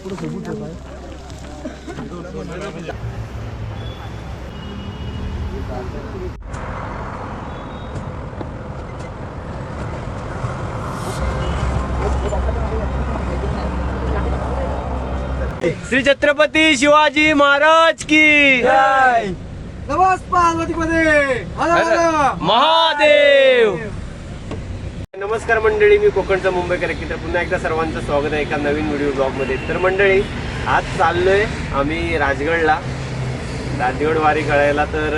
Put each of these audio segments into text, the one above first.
श्री छत्रपती शिवाजी महाराज की जय। महादेव। नमस्कार मंडळी, मी कोकणचा मुंबईकर तर पुन्हा एकदा सर्वांचं स्वागत आहे एका नवीन व्हिडिओ ब्लॉगमध्ये। तर मंडळी, आज चाललोय आम्ही राजगडला, राजगड वारी करायला। तर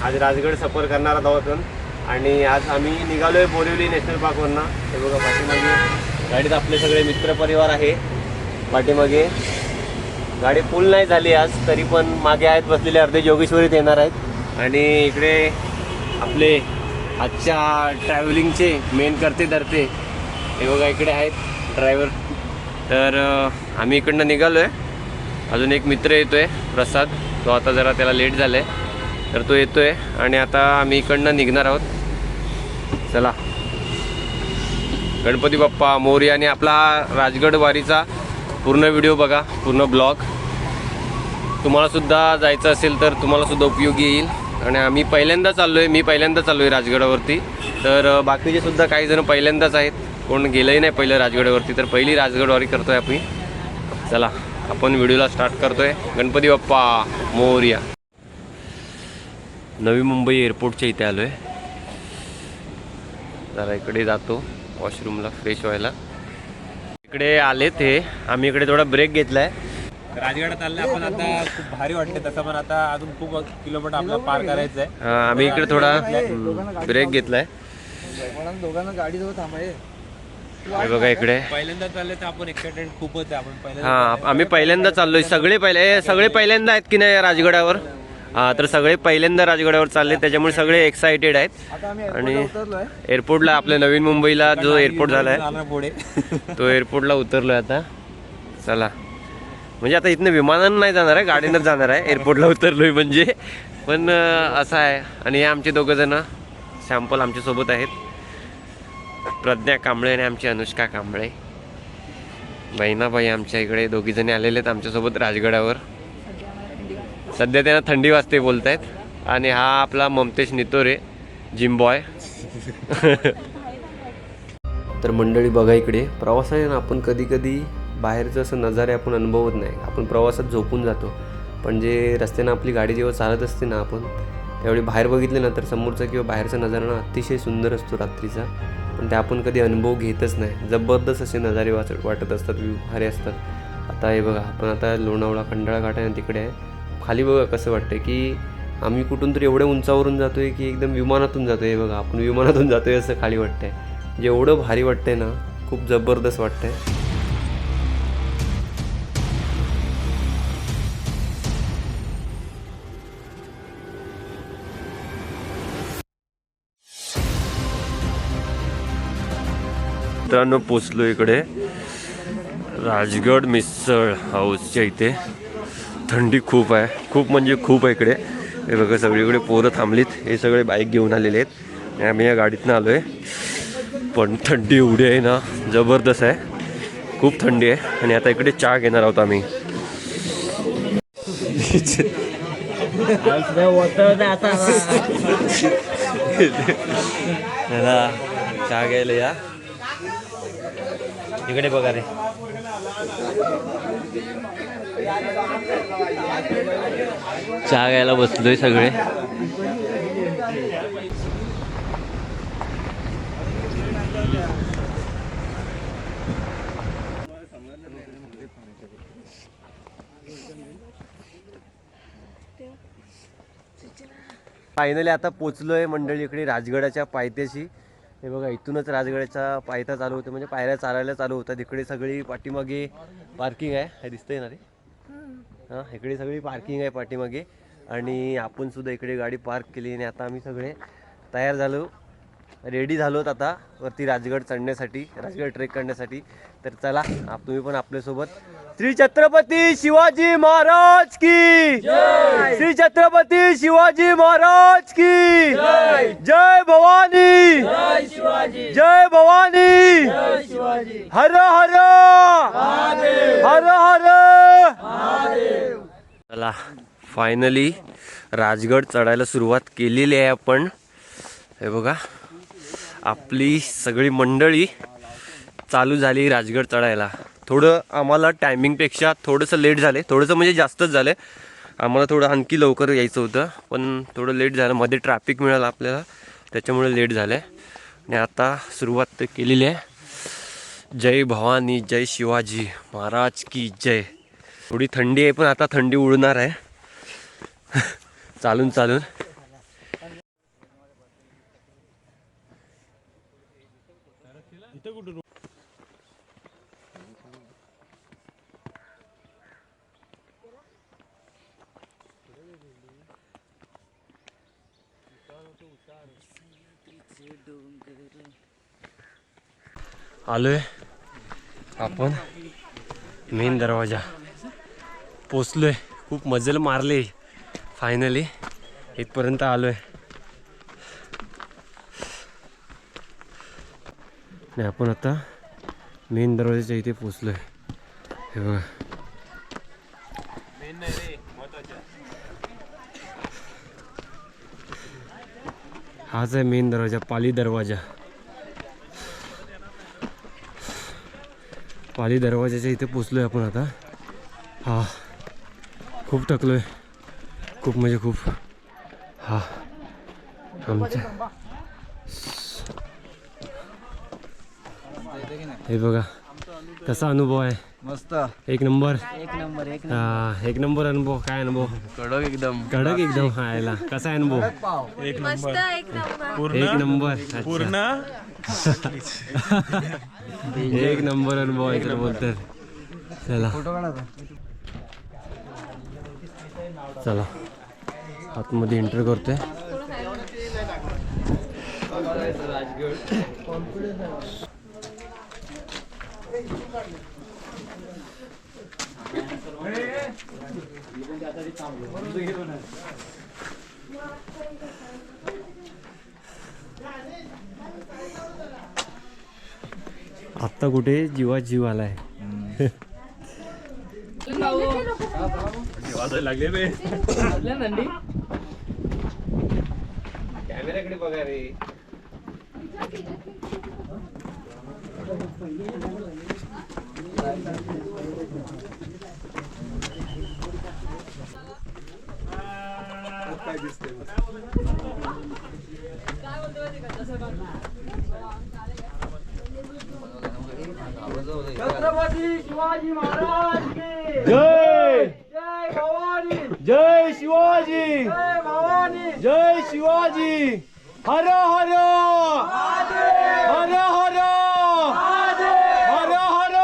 आज राजगड सफर करणार आहोत आणि आज आम्ही निघालोय बोरिवली नॅशनल पार्कवरनं। हे बघा पाठीमागे गाडीत आपले सगळे मित्रपरिवार आहे। पाठीमागे गाडी फुल नाही झाली आज, तरी पण मागे आहेत बसलेले अर्धे जोगेश्वरीत येणार आहेत। आणि इकडे आपले आजच्या ट्रॅव्हलिंगचे मेन करते धरते हे बघा इकडे आहेत ड्रायव्हर। तर आम्ही इकडनं निघालो आहे। अजून एक मित्र येतो आहे प्रसाद, तो आता जरा त्याला लेट झालं आहे तर तो येतो आहे आणि आता आम्ही इकडनं निघणार आहोत। चला, गणपती बाप्पा मोरया। आणि आपला राजगड वारीचा पूर्ण व्हिडिओ बघा, पूर्ण ब्लॉग। तुम्हालासुद्धा जायचं असेल तर तुम्हालासुद्धा उपयोगी येईल। आणि आम्ही पहिल्यांदा चाललो आहे, मी पहिल्यांदा चाललो आहे राजगडावरती। तर बाकीचे सुद्धा काही जण पहिल्यांदाच आहेत, कोण गेलंही नाही पहिलं राजगडावरती, तर पहिली राजगडवारी करतो आहे आपण। चला, आपण व्हिडिओला स्टार्ट करतो आहे। गणपती बाप्पा मोरया। नवी मुंबई एअरपोर्टच्या इथे आलो आहे, जरा इकडे जातो वॉशरूमला फ्रेश व्हायला। इकडे आले ते आम्ही इकडे थोडा ब्रेक घेतलाय। राजगडात आले आपण आता, खूप भारी वाटते तसं, पण आता अजून खूप किलोमीटर आपल्याला पार करायचं आहे। आम्ही इकडे थोडा ब्रेक घेतलाय। दोघांना गाडीजवळ थांबाय। हे बघा इकडे पहिल्यांदा चालले तर आपण एक्साइटेड खूपच आहे। आपण पहिल्यांदा आम्ही पहिल्यांदा चाललोय, सगळे पहिल्यांदा आहेत की नाही राजगडावर। तर सगळे पहिल्यांदा राजगडावर चालले, त्याच्यामुळे सगळे एक्साइटेड आहेत। आणि एअरपोर्टला, आपल्या नवीन मुंबईला जो एअरपोर्ट झालाय पुढे तो एअरपोर्टला उतरलोय आता। चला, म्हणजे आता इथनं विमानानं नाही जाणार आहे, गाडीनं जाणार आहे। एअरपोर्टला उतरलोय म्हणजे, पण असं आहे। आणि हे आमचे दोघं जण सॅम्पल आमच्यासोबत आहेत, प्रज्ञा कांबळे आणि आमची अनुष्का कांबळे। बहिणाबाई आमच्या इकडे दोघी जणी आलेले आहेत आमच्यासोबत राजगडावर। सध्या त्यांना थंडी वाजते बोलत आहेत। आणि हा आपला ममतेश नितोरे, जिम बॉय। तर मंडळी बघा, इकडे प्रवास आहे ना, आपण कधी कधी बाहेरचं असं नजारे आपण अनुभवत नाही। आपण प्रवासात झोपून जातो, पण जे रस्त्यानं आपली गाडी जेव्हा चालत असते ना, आपण त्यावेळी बाहेर बघितले ना, तर समोरचा किंवा बाहेरचा नजारा ना अतिशय सुंदर असतो रात्रीचा, पण ते आपण कधी अनुभव घेतच नाही। जबरदस्त असे नजारे वाटत असतात, भारी असतात। आता हे बघा, आपण आता लोणावळा खंडाळा घाट आहे तिकडे आहे। खाली बघा कसं वाटतं की आम्ही कुठून तरी एवढ्या उंचावरून जातो आहे की एकदम विमानातून जातो आहे। बघा, आपण विमानातून जातो आहे असं खाली वाटतं आहे। जेवढं भारी वाटतं आहे ना, खूप जबरदस्त वाटतं आहे। मित्रांनो, पोचलो इकडे राजगड मिसळ हाऊसच्या इथे। थंडी खूप आहे, खूप म्हणजे खूप आहे इकडे। हे बघा, सगळीकडे पोरं थांबलीत, हे सगळे बाईक घेऊन आलेले आहेत आणि आम्ही या गाडीतनं आलो आहे। पण थंडी एवढी आहे ना, जबरदस्त आहे, खूप थंडी आहे। आणि आता इकडे चहा घेणार आहोत आम्ही। चहा घ्यायला या इकडे बघा रे। चहा घ्यायला बसलोय सगळे। फायनली आता पोचलोय मंडळी इकडे राजगडाच्या पायथ्याशी। हे बघा, इथूनच राजगडाचा पायथा चालू होतं, म्हणजे पायऱ्या चालायला चालू होतात। इकडे सगळी पाठीमागे पार्किंग आहे, हे दिसतंय ना रे। हां, इकडे सगळी पार्किंग आहे पाठीमागे आणि आपण सुद्धा इकडे गाडी पार्क केली। आणि आता आम्ही सगळे तयार झालो, रेडी झालोत आता वरती राजगड चढण्यासाठी, राजगड ट्रेक करण्यासाठी। तर चला, तुम्ही पण आपल्यासोबत। श्री छत्रपती शिवाजी महाराज की जय। श्री छत्रपती शिवाजी महाराज की जय। जय भवानी, जय शिवाजी, जय भवानी, जय शिवाजी। हर हर महादेव, हर हर चला फायनली राजगड चढायला सुरुवात केलेली आहे आपण. हे बघा आपली सगळी मंडळी चालू झाली राजगड चढायला. थोडं आम्हाला टायमिंगपेक्षा थोडंसं लेट झाले, थोडंसं म्हणजे जास्तच झालं. आम्हाला थोडं आणखी लवकर यायचं होतं पण थोडं लेट झालं, मध्ये ट्रॅफिक मिळालं आपल्याला त्याच्यामुळे लेट झालं आहे. आणि आता सुरुवात केलेली आहे. जय भवानी जय शिवाजी महाराज की जय. थोडी थंडी आहे पण आता थंडी उडणार आहे चालून चालून. आलोय आपण मेन दरवाजा पोचलोय. खूप मजल मारले फायनली इथपर्यंत आलोय. आणि आपण आता मेन दरवाजाच्या इथे पोचलोय. हे बघा हाच आहे मेन दरवाजा, पाली दरवाजा. पाली दरवाजाच्या इथे पोचलोय आपण आता. हा खूप थकलोय, खूप म्हणजे खूप. हा आमच्या हे बघा कसा अनुभव आहे. मस्त एक नंबर. एक नंबर एक नंबर अनुभव. काय अनुभव? कडक एकदम हा याला कसा आहे अनुभव? एक मस्त नंबर एक एक नंबर नंबर. अच्छा. पूर्ण एक नंबर अनुभव आहे तर बोलतात. चला फोटो काढा. चला आतमध्ये एंटर करतोय. आत्ता कुठे जीवात जीव आलाय. कॅमेऱ्याकडे बघा रे. छत्रपती शिवाजी महाराज की जय जय भवानी जय शिवाजी जय भवानी जय शिवाजी. हर हर हर हर हर हर.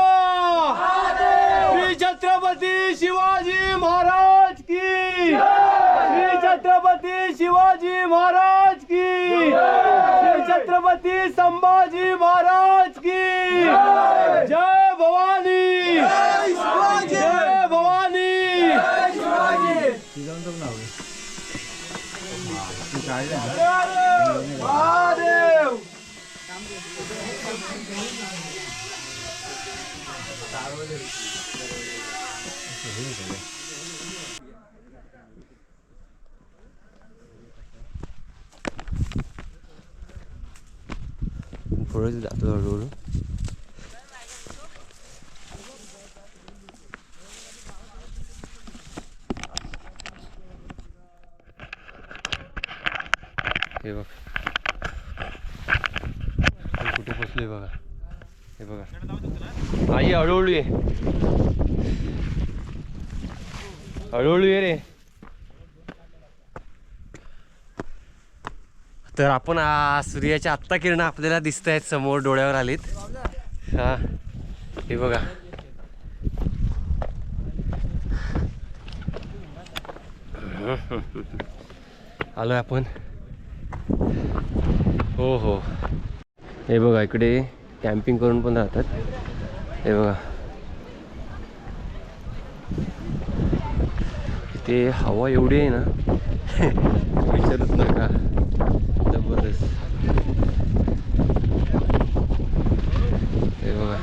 श्री छत्रपती शिवाजी महाराज की. श्री छत्रपती शिवाजी महाराज की. श्री छत्रपती संभाजी महाराज की. जय भवानी जय भवानी. महादेव पुढे जातो हळूहळू. हे बघ कुठे पोचलोय बघा. हे बघा आई हळूहळू ये, हळूहळू ये रे. तर आपण सूर्याच्या आत्ता किरण आपल्याला दिसत आहेत समोर डोळ्यावर आलीत. हा हे बघा आलोय आपण. हो हो हे बघा इकडे कॅम्पिंग करून पण राहतात. हे बघा इथे हवा एवढी आहे ना विचारूच नका. जबरदस्त. हे बघा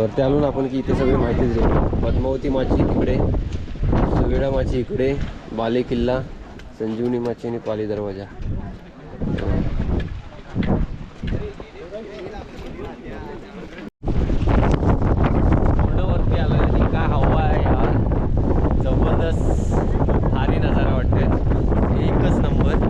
वरती आलो ना आपण की इथे सगळी माहितीच आहे. पद्मावती माची तिकडे, सुवेडा माची इकडे, बाले किल्ला, संजीवनी माची आणि पाली दरवाजा. वरती आलोय आणि काय हवा आहे यार, जबरदस्त भारी नजारा वाटतोय, एकच नंबर.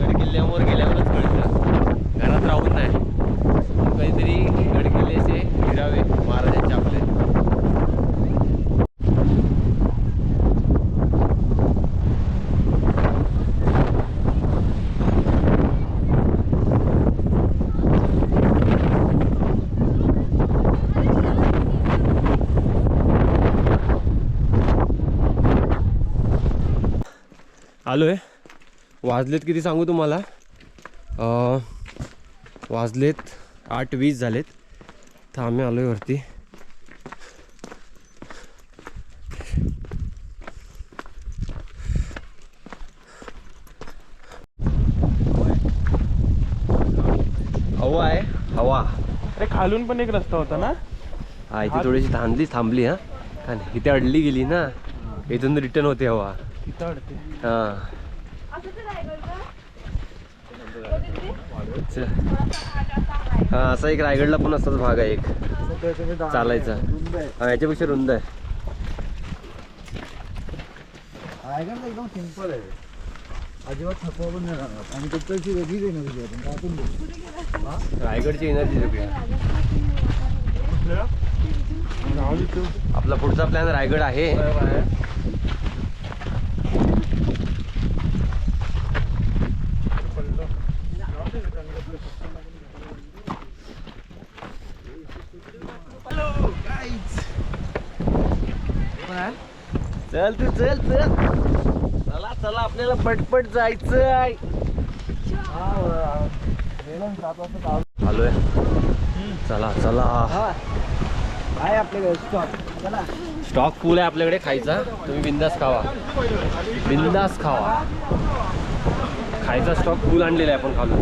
गडकिल्ल्यावर गेल्यावरच कळतं, घरात राहून नाही. काहीतरी गडकिल्ल्याचे फिरावे महाराजांचे आपले. आलोय. वाजलेत किती सांगू तुम्हाला, वाजलेत 8:20 झालेत. तर आम्ही आलोय वरती. हवा आहे, हवा. अरे खालून पण एक रस्ता होता ना. हा इथे थोडीशी थांबली हा, कारण इथे अडली गेली ना, इथून रिटर्न होते हवा. तिथं अडते. हा हा, असा एक रायगडला पण असाच भाग आहे एक चालायचा. हा याच्यापेक्षा रुंद आहे. रायगड एकदम सिंपल आहे, अजिबात थकवा पण नाही राहणार आणि तिकडची वेगळीच एनर्जी आहे. आपण रायगडची एनर्जी वेगळी. आपला पुढचा प्लॅन रायगड आहे. चल तू चल चल, चला चला आपल्याला पटपट जायचं आहे. आलोय, चला चला. आहे आपल्याकडे स्टॉक. चला स्टॉक फुल आहे आपल्याकडे खायचा. तुम्ही बिंदास खावा, बिंदास खावा. खायचा स्टॉक फुल आणलेला आहे आपण खालून.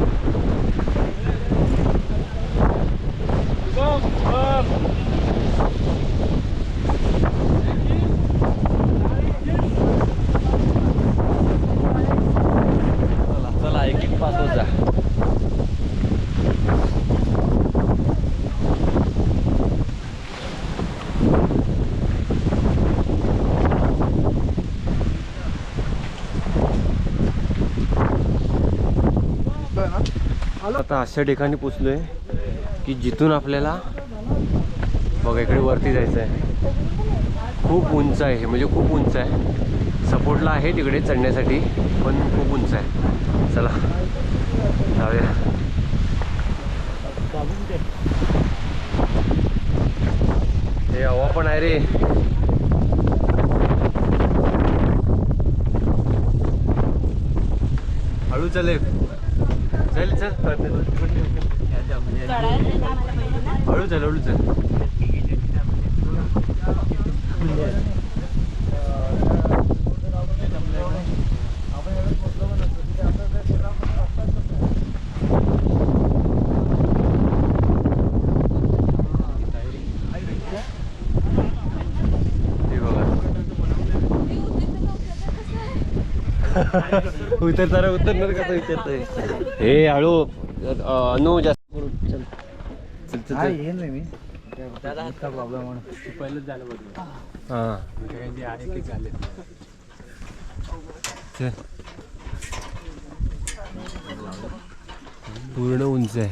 चला एक एक पास होत जा. आता अशा ठिकाणी पोचलोय की जिथून आपल्याला बघा इकडे वरती जायचं आहे. खूप उंच आहे, म्हणजे खूप उंच आहे. सपोर्टला आहे तिकडे चढण्यासाठी, पण खूप उंच आहे. चला जाऊया. हे हवा पण आहे रे. हळू चले, चल चल हळू चल हळू चल. उतरताना उतरणार कसं विचारतोय. हे हळू अनु जास्त चल चल चल. नाही मी प्रॉब्लेम म्हणून पहिलंच झालं बघ. हां आहे की झाले. चल पूर्ण उंच आहे.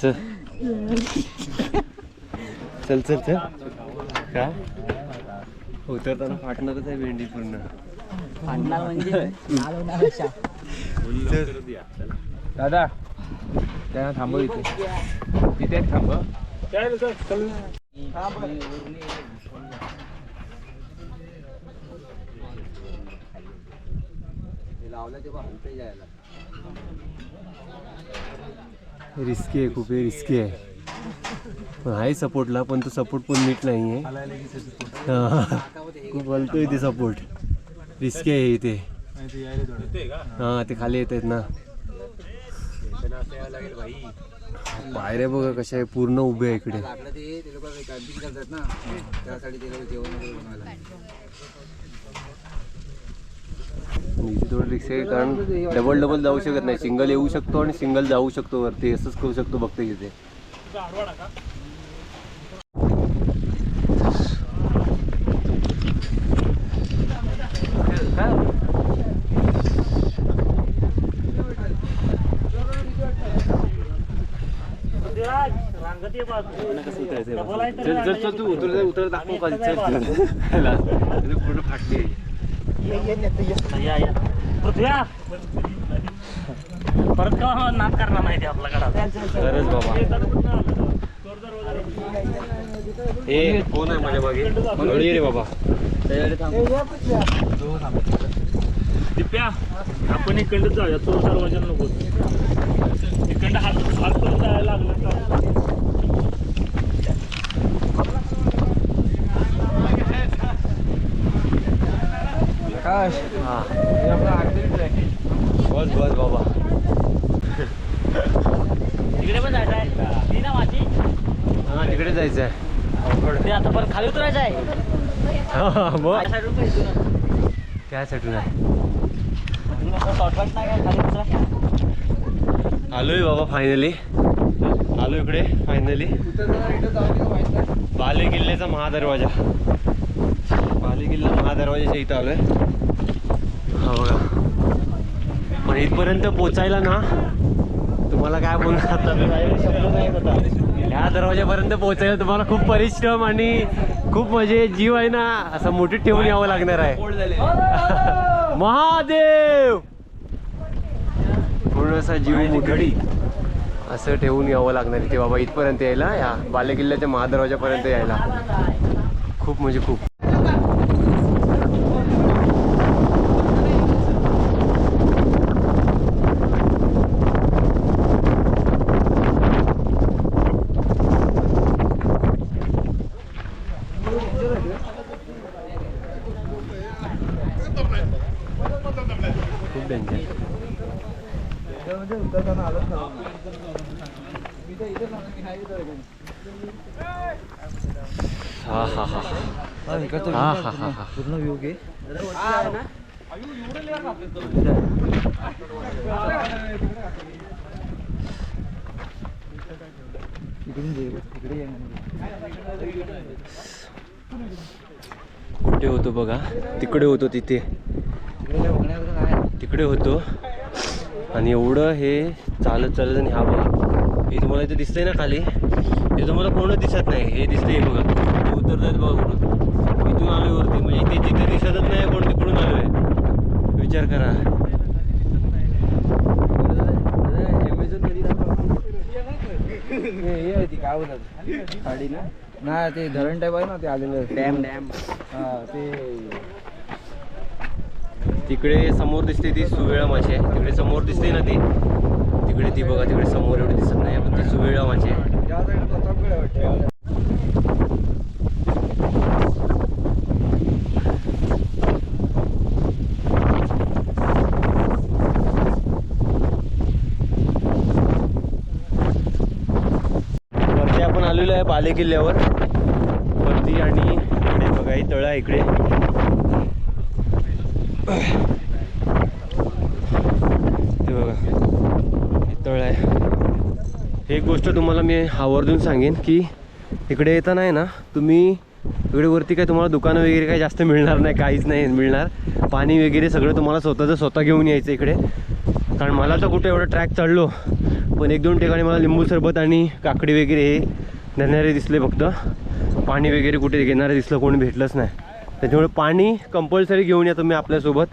चल चल चल चल. का उतरताना फाटणारच आहे भेंडी पूर्ण. फाडणार म्हणजे दादा त्यांना थांबव इथे, तिथे थांब. रिस्की आहे, खूप रिस्की आहे. आहे सपोर्टला, पण तो सपोर्ट पण नीट नाही आहे. खूप बोलतोय ते सपोर्ट, रिस्की आहे इथे. हां ते खाली येत आहेत ना. पायऱ्या बघा कशा आहे, पूर्ण उभे आहे इकडे. इथे थोडं रिस्क आहे, कारण डबल जाऊ शकत नाही. सिंगल येऊ शकतो आणि सिंगल जाऊ शकतो वरती, असंच करू शकतो बघतो इथे. चल तू उतर दाखवू का? पूर्ण फाटली. परत का नाद करणार नाही ते आपल्याकडे. खरंच बाबा. हे कोण आहे माझ्या मागे? मंगळी रे बाबा. दिप्या आपण इकडं जाऊया, तो दरवाजा नको. इकडं हात करून जायला लागलं. हा बस बस बाबा. तिकडे पण जायचं आहे ती ना माझी. हा तिकडे जायचं आहे. ते आता परत खाली उतरायचं आहे. त्यासाठी नाही आलोय बाबा. फायनली आलो इकडे. फायनली बाले किल्ल्याचा महादरवाजा. बाले किल्ला महादरवाजाच्या इथं आलोय. हा बघा. पण इथपर्यंत पोचायला ना तुम्हाला काय बोलणार आता, ह्या दरवाजापर्यंत पोचायला तुम्हाला खूप परिश्रम आणि खूप म्हणजे जीव आहे ना असं मोठीत ठेवून यावं लागणार आहे. महादेव पूर्ण असा जीव मोठी असं ठेवून यावं लागणार इथे बाबा. इथपर्यंत यायला, या बालेकिल्ल्याच्या महादरवाजापर्यंत यायला खूप म्हणजे खूप. खूप डेंजर. हा हा हा हा हा हा हा पूर्ण व्ह्यू घे. कुठे होतो बघा, तिकडे होतो. तिथे तिकडे होतो आणि एवढं हे चालत चालत. आणि हा बघा, हे तुम्हाला इथे दिसतंय ना खाली, हे तुम्हाला कोणच दिसत नाही. हे दिसतंय बघा, हे उतरतात बघा कुठून. इथून आलोय वरती, म्हणजे इथे तिथे दिसतच नाही कोण तिकडून आलोय. विचार करा. काय बोलत गाडी ना ना, ते धरण टाईप आहे ना, ते आलेलं डॅम. हा ते तिकडे समोर दिसते ती सुवेळा माशी आहे. तिकडे समोर दिसते ना ती, तिकडे ती बघा. तिकडे समोर एवढी दिसत नाही, पण ती सुवेळा माशी आहे. वरती आपण आलेलो आहे बाले किल्ल्यावर वरती. आणि इकडे बघा, ही तळ आहे इकडे. ते बघा, हे तळ आहे. एक गोष्ट तुम्हाला मी आवर्जून सांगेन की इकडे येताना आहे ना तुम्ही, इकडे वरती काय तुम्हाला दुकानं वगैरे काही जास्त मिळणार नाही, काहीच नाही मिळणार. पाणी वगैरे सगळं तुम्हाला स्वतः घेऊन यायचं इकडे. कारण मला तर कुठे एवढं ट्रॅक चढलो, पण एक दोन ठिकाणी मला लिंबू सरबत आणि काकडी वगैरे हे देणारे दिसले फक्त. पाणी वगैरे कुठे घेणारे दिसलं कोणी भेटलंच नाही. त्याच्यामुळे पाणी कंपल्सरी घेऊन या तुम्ही आपल्यासोबत.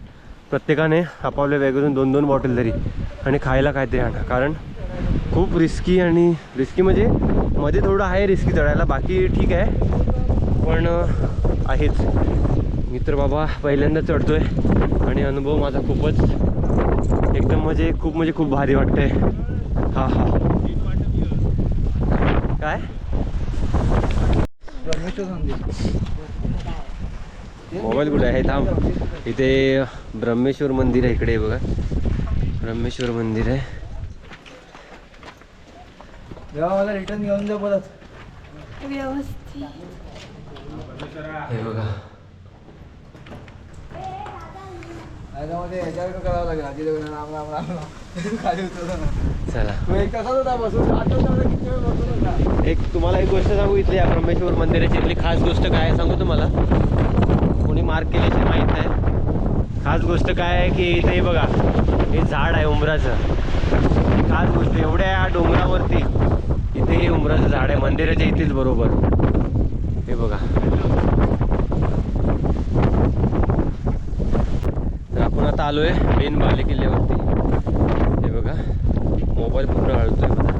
प्रत्येकाने आपापल्या बॅगेतून 2-2 बॉटल तरी, आणि खायला काहीतरी आणा. कारण खूप रिस्की, आणि रिस्की म्हणजे मध्ये थोडं आहे रिस्की चढायला, बाकी ठीक आहे, पण आहेच. मी तर बाबा पहिल्यांदा चढतोय आणि अनुभव माझा खूपच एकदम म्हणजे खूप भारी वाटतंय. हा हा काय ब्रह्मेश्वर मंदिर. मोबाईल कुठे आहे थांब. इथे ब्रह्मेश्वर मंदिर आहे इकडे बघा. ब्रह्मेश्वर मंदिर आहे. जेव्हा मला रिटर्न घेऊन जा परत. व्यवस्थित हे बघा त्याच्यामध्ये ह्याच्यावर करावं लागेल. आधी राम राम राम राम खाली उतरतो ना. चला. तू एक तासात होता बसून आठवता किती वेळ बसून होता. एक तुम्हाला एक गोष्ट सांगू इथल्या ब्रह्मेश्वर मंदिराची इथली खास गोष्ट काय आहे सांगू तुम्हाला. कोणी मार्क केल्याची माहीत नाही. खास गोष्ट काय आहे की इथे बघा हे झाड आहे उंबराचं. खास गोष्ट एवढ्या डोंगरावरती इथे हे उंबराचं झाड आहे मंदिराच्या इथेच बरोबर. हे बघा. तर आपण आता आलोय मेन बाले किल्ल्यावरती. हे बघा मोबाईल पूर्ण हळतोय बघा.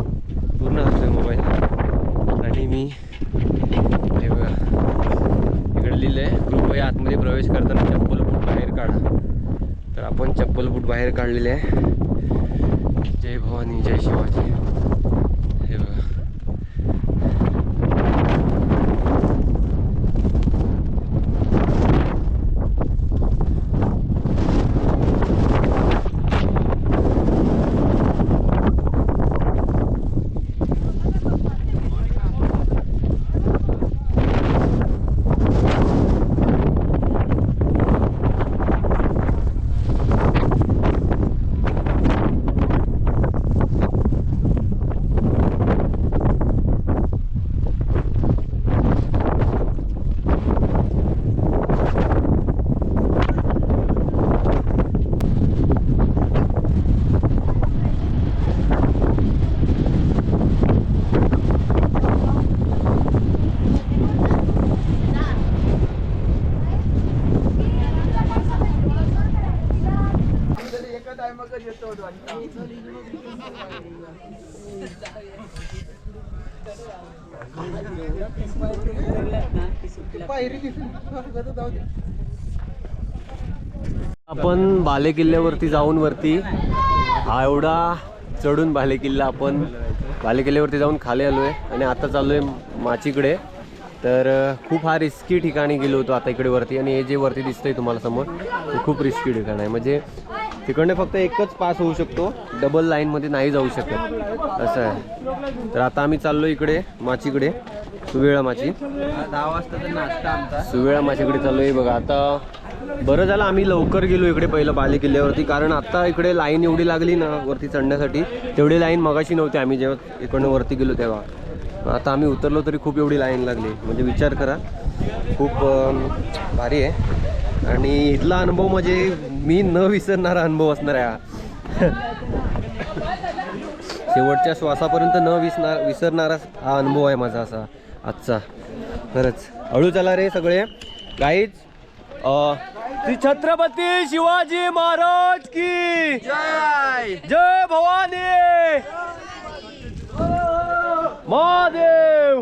पूर्ण हलतोय मोबाईल. आणि मी हे बघा इकडे लिहिलं आहे कृपया आतमध्ये प्रवेश करताना चप्पल बूट बाहेर काढा. तर आपण चप्पल बूट बाहेर काढलेले आहे. जय भवानी जय शिवाजी. हे बघा एका टायमाकडे येतो होतो. आपण बाले किल्ल्यावरती जाऊन वरती हा एवढा चढून बाले किल्ला आपण बाले किल्ल्यावरती जाऊन खाली आलोय आणि आता चाललोय माचीकडे. तर खूप हा रिस्की ठिकाणी गेलो होतो आता इकडे वरती. आणि हे जे वरती दिसतंय तुम्हाला समोर ते खूप रिस्की ठिकाण आहे. म्हणजे तिकडनं फक्त एकच पास होऊ शकतो. डबल लाईनमध्ये नाही जाऊ शकत असं आहे. तर आता आम्ही चाललो इकडे माचीकडे. सुवेळा माची 10 वाजता नाश्ता आमचा. सुवेळा माचीकडे चाललो आहे बघा. आता बरं झालं आम्ही लवकर गेलो इकडे पहिलं बाले किल्ल्यावरती. कारण आता इकडे लाईन एवढी लागली ना वरती चढण्यासाठी. तेवढी लाईन मगाशी नव्हती आम्ही जेव्हा इकडनं वरती गेलो तेव्हा. आता आम्ही उतरलो तरी खूप एवढी लाईन लागली. म्हणजे विचार करा खूप भारी आहे. आणि इथला अनुभव म्हणजे मी न विसरणारा अनुभव असणार आहे हा. शेवटच्या श्वासापर्यंत न विसरणारा हा अनुभव आहे माझा असा आजचा. खरंच हळू चला रे सगळे गाईज. श्री छत्रपती शिवाजी महाराज की जय. जय भवानी महादेव.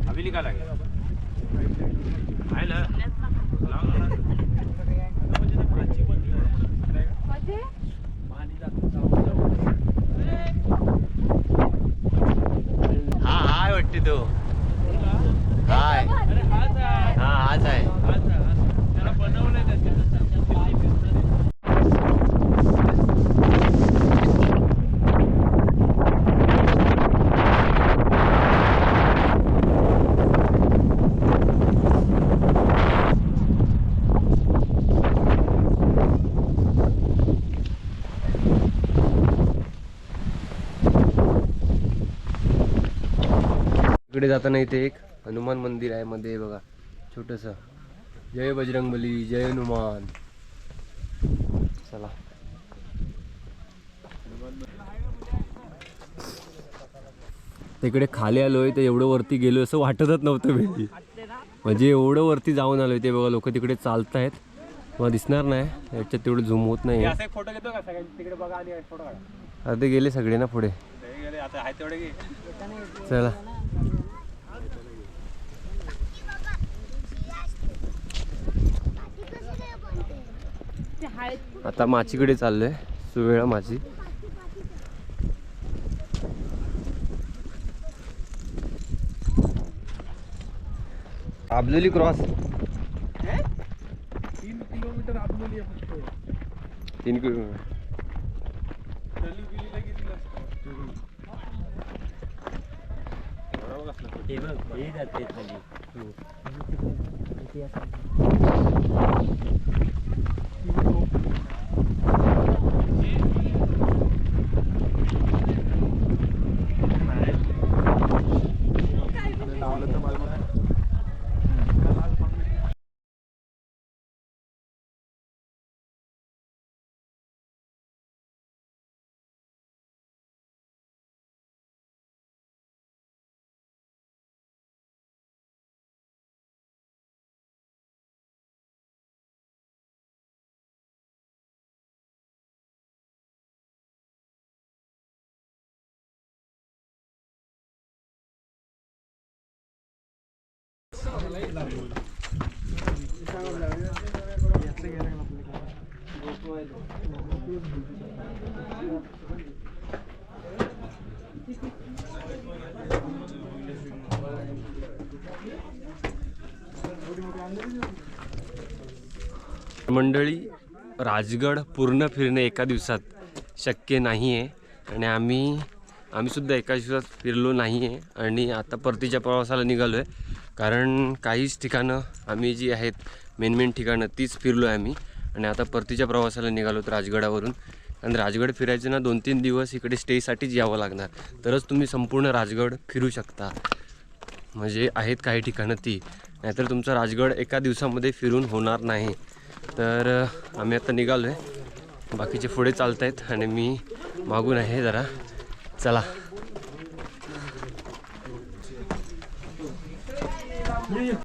हवेली का लागेल आहे ना. हा हाय वाटते तो. हाय हा हाच आहे. इकडे जाताना इथे एक हनुमान मंदिर आहे मध्ये बघा छोटंसं. जय बजरंगबली जय हनुमान. चला तिकडे खाली आलोय तर एवढं वरती गेलो असं वाटतच नव्हतं मी. म्हणजे एवढं वरती जाऊन आलोय ते बघा लोक तिकडे चालत आहेत. मला दिसणार नाही, याच्यात तेवढं झूम होत नाही. असा एक फोटो घेतो का सगळ्यांनी तिकडे बघा आणि फोटो काढा. आता गेले सगळे ना पुढे. गेले आता आहे तेवढे घे. चला आता माचीकडे चाललोय, सुवेळा माची. आबलोली क्रॉस 3 किलोमीटर आतमध्ये आहे फक्त. 3 किलोमीटर. गली बिलीला किती असतं? बरोबर असलं. हे बघ हे जाते खाली. मंडळी, राजगड पूर्ण फिरणे एका दिवसात शक्य नाही आहे आणि आम्ही सुद्धा एका दिवसात फिरलो नाही आहे आणि आता परतीच्या प्रवासाला निघालो आहे. कारण काहीच ठिकाणं आम्ही जी आहेत मेन ठिकाणं तीच फिरलो आहे आम्ही आणि आता परतीच्या प्रवासाला निघालो तर राजगडावरून. आणि राजगड फिरायचं ना 2-3 दिवस इकडे स्टेसाठीच यावं लागणार, तरच तुम्ही संपूर्ण राजगड फिरू शकता. म्हणजे आहेत काही ठिकाणं ती, नाहीतर तुमचा राजगड एका दिवसामध्ये फिरून होणार नाही. तर आम्ही आता निघालो आहे, बाकीचे पुढे चालत आहेत आणि मी मागून आहे जरा. चला.